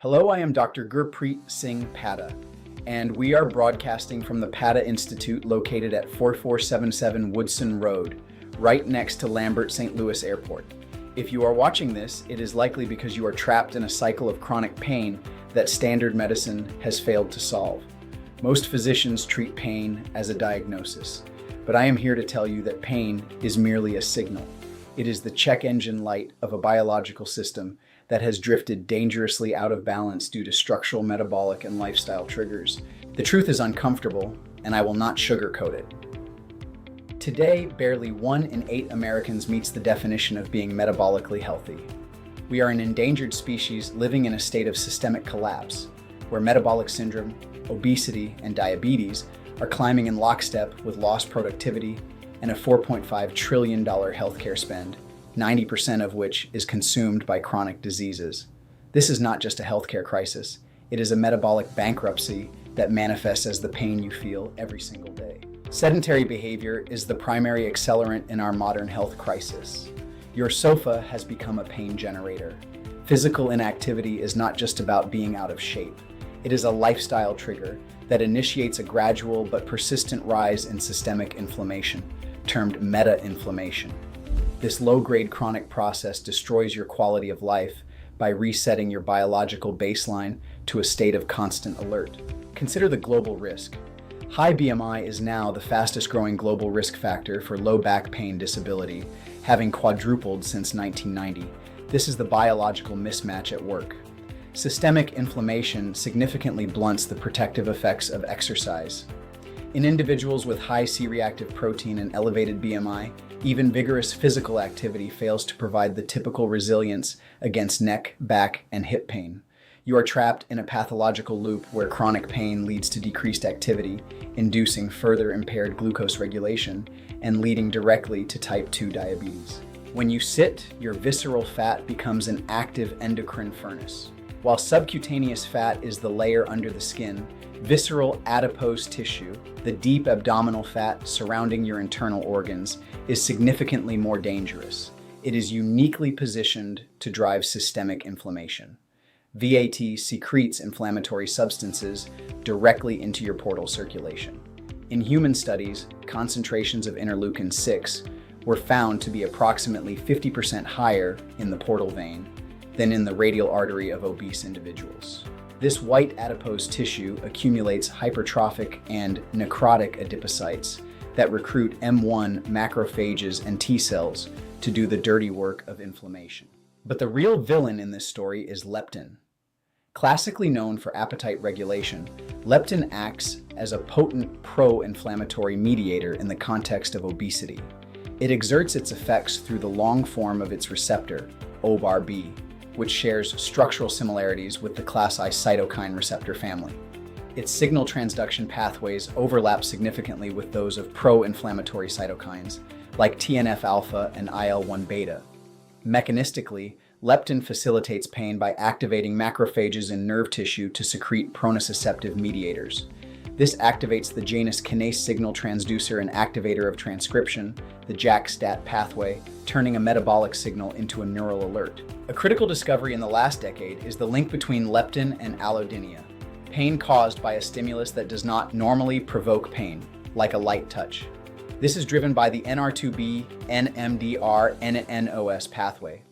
Hello, I am Dr. Gurpreet Singh Padda, and we are broadcasting from the Padda Institute located at 4477 Woodson Road, right next to Lambert St. Louis Airport. If you are watching this, it is likely because you are trapped in a cycle of chronic pain that standard medicine has failed to solve. Most physicians treat pain as a diagnosis, but I am here to tell you that pain is merely a signal. It is the check engine light of a biological system that has drifted dangerously out of balance due to structural, metabolic, and lifestyle triggers. The truth is uncomfortable, and I will not sugarcoat it. Today, barely 1 in 8 Americans meets the definition of being metabolically healthy. We are an endangered species living in a state of systemic collapse, where metabolic syndrome, obesity, and diabetes are climbing in lockstep with lost productivity and a $4.5 trillion healthcare spend, 90% of which is consumed by chronic diseases. This is not just a healthcare crisis. It is a metabolic bankruptcy that manifests as the pain you feel every single day. Sedentary behavior is the primary accelerant in our modern health crisis. Your sofa has become a pain generator. Physical inactivity is not just about being out of shape. It is a lifestyle trigger that initiates a gradual but persistent rise in systemic inflammation, termed meta-inflammation. This low-grade chronic process destroys your quality of life by resetting your biological baseline to a state of constant alert. Consider the global risk. High BMI is now the fastest-growing global risk factor for low back pain disability, having quadrupled since 1990. This is the biological mismatch at work. Systemic inflammation significantly blunts the protective effects of exercise. In individuals with high C-reactive protein and elevated BMI, even vigorous physical activity fails to provide the typical resilience against neck, back, and hip pain. You are trapped in a pathological loop where chronic pain leads to decreased activity, inducing further impaired glucose regulation and leading directly to type 2 diabetes. When you sit, your visceral fat becomes an active endocrine furnace. While subcutaneous fat is the layer under the skin, visceral adipose tissue, the deep abdominal fat surrounding your internal organs, is significantly more dangerous. It is uniquely positioned to drive systemic inflammation. VAT secretes inflammatory substances directly into your portal circulation. In human studies, concentrations of interleukin-6 were found to be approximately 50% higher in the portal vein than in the radial artery of obese individuals. This white adipose tissue accumulates hypertrophic and necrotic adipocytes that recruit M1 macrophages and T cells to do the dirty work of inflammation. But the real villain in this story is leptin. Classically known for appetite regulation, leptin acts as a potent pro-inflammatory mediator in the context of obesity. It exerts its effects through the long form of its receptor, OBARB, which shares structural similarities with the class I cytokine receptor family. Its signal transduction pathways overlap significantly with those of pro-inflammatory cytokines, like TNF-alpha and IL-1 beta. Mechanistically, leptin facilitates pain by activating macrophages in nerve tissue to secrete pronociceptive mediators. This activates the Janus kinase signal transducer and activator of transcription, the JAK-STAT pathway, turning a metabolic signal into a neural alert. A critical discovery in the last decade is the link between leptin and allodynia, pain caused by a stimulus that does not normally provoke pain, like a light touch. This is driven by the NR2B, NMDR, NNOS pathway.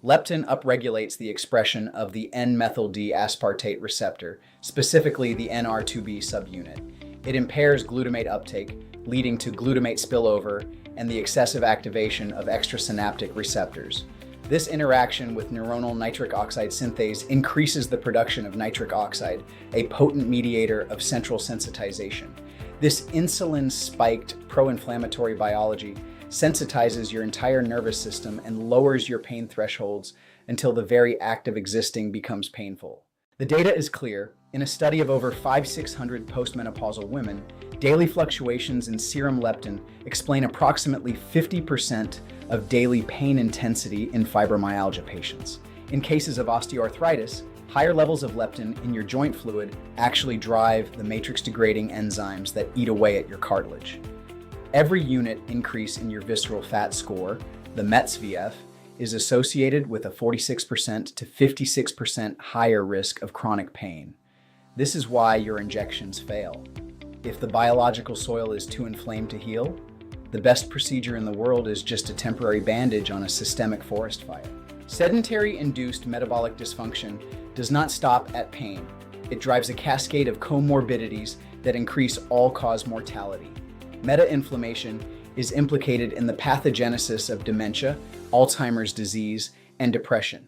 Leptin upregulates the expression of the N-methyl-D aspartate receptor, specifically the NR2B subunit. It impairs glutamate uptake, leading to glutamate spillover and the excessive activation of extrasynaptic receptors. This interaction with neuronal nitric oxide synthase increases the production of nitric oxide, a potent mediator of central sensitization. This insulin-spiked pro-inflammatory biology sensitizes your entire nervous system and lowers your pain thresholds until the very act of existing becomes painful. The data is clear. In a study of over 5,600 postmenopausal women, daily fluctuations in serum leptin explain approximately 50% of daily pain intensity in fibromyalgia patients. In cases of osteoarthritis, higher levels of leptin in your joint fluid actually drive the matrix-degrading enzymes that eat away at your cartilage. Every unit increase in your visceral fat score, the METS-VF, is associated with a 46% to 56% higher risk of chronic pain. This is why your injections fail. If the biological soil is too inflamed to heal, the best procedure in the world is just a temporary bandage on a systemic forest fire. Sedentary-induced metabolic dysfunction does not stop at pain. It drives a cascade of comorbidities that increase all-cause mortality. Meta-inflammation is implicated in the pathogenesis of dementia, Alzheimer's disease, and depression.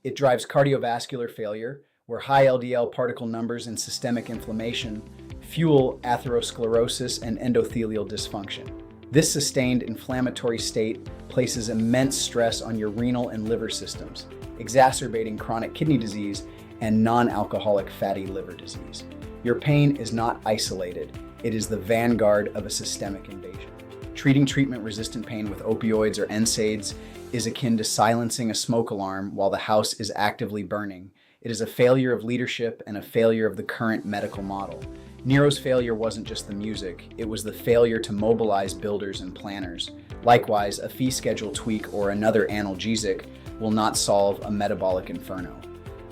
It drives cardiovascular failure, where high LDL particle numbers and systemic inflammation fuel atherosclerosis and endothelial dysfunction. This sustained inflammatory state places immense stress on your renal and liver systems, exacerbating chronic kidney disease and non-alcoholic fatty liver disease. Your pain is not isolated. It is the vanguard of a systemic invasion. Treating treatment-resistant pain with opioids or NSAIDs is akin to silencing a smoke alarm while the house is actively burning. It is a failure of leadership and a failure of the current medical model. Nero's failure wasn't just the music, it was the failure to mobilize builders and planners. Likewise, a fee schedule tweak or another analgesic will not solve a metabolic inferno.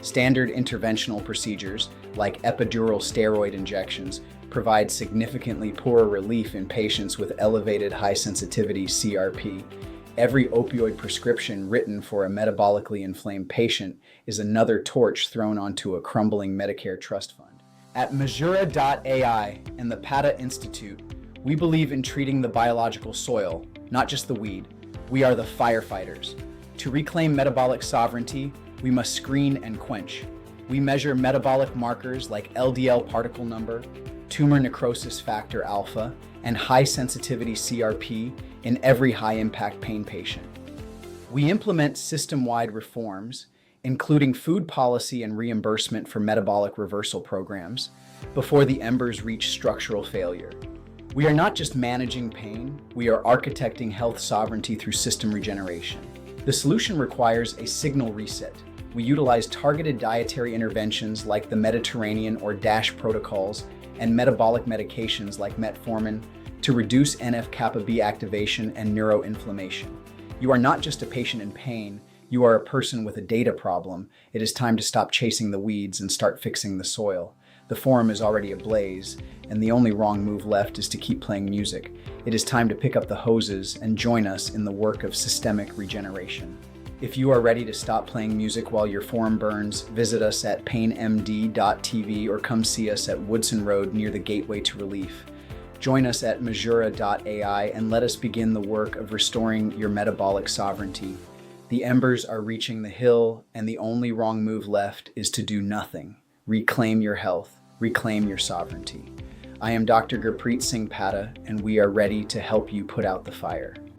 Standard interventional procedures, like epidural steroid injections, provide significantly poorer relief in patients with elevated high-sensitivity CRP. Every opioid prescription written for a metabolically inflamed patient is another torch thrown onto a crumbling Medicare trust fund. At Mesura.ai and the Padda Institute, we believe in treating the biological soil, not just the weed. We are the firefighters. To reclaim metabolic sovereignty, we must screen and quench. We measure metabolic markers like LDL particle number, tumor necrosis factor alpha, and high-sensitivity CRP in every high-impact pain patient. We implement system-wide reforms, including food policy and reimbursement for metabolic reversal programs, before the embers reach structural failure. We are not just managing pain, we are architecting health sovereignty through system regeneration. The solution requires a signal reset. We utilize targeted dietary interventions like the Mediterranean or DASH protocols and metabolic medications like metformin to reduce NF-kappa B activation and neuroinflammation. You are not just a patient in pain, you are a person with a data problem. It is time to stop chasing the weeds and start fixing the soil. The forum is already ablaze, and the only wrong move left is to keep playing music. It is time to pick up the hoses and join us in the work of systemic regeneration. If you are ready to stop playing music while your forum burns, visit us at painmd.tv or come see us at Woodson Road near the Gateway to Relief. Join us at Mesura.ai and let us begin the work of restoring your metabolic sovereignty. The embers are reaching the hill, and the only wrong move left is to do nothing. Reclaim your health, reclaim your sovereignty. I am Dr. Gurpreet Singh Padda, and we are ready to help you put out the fire.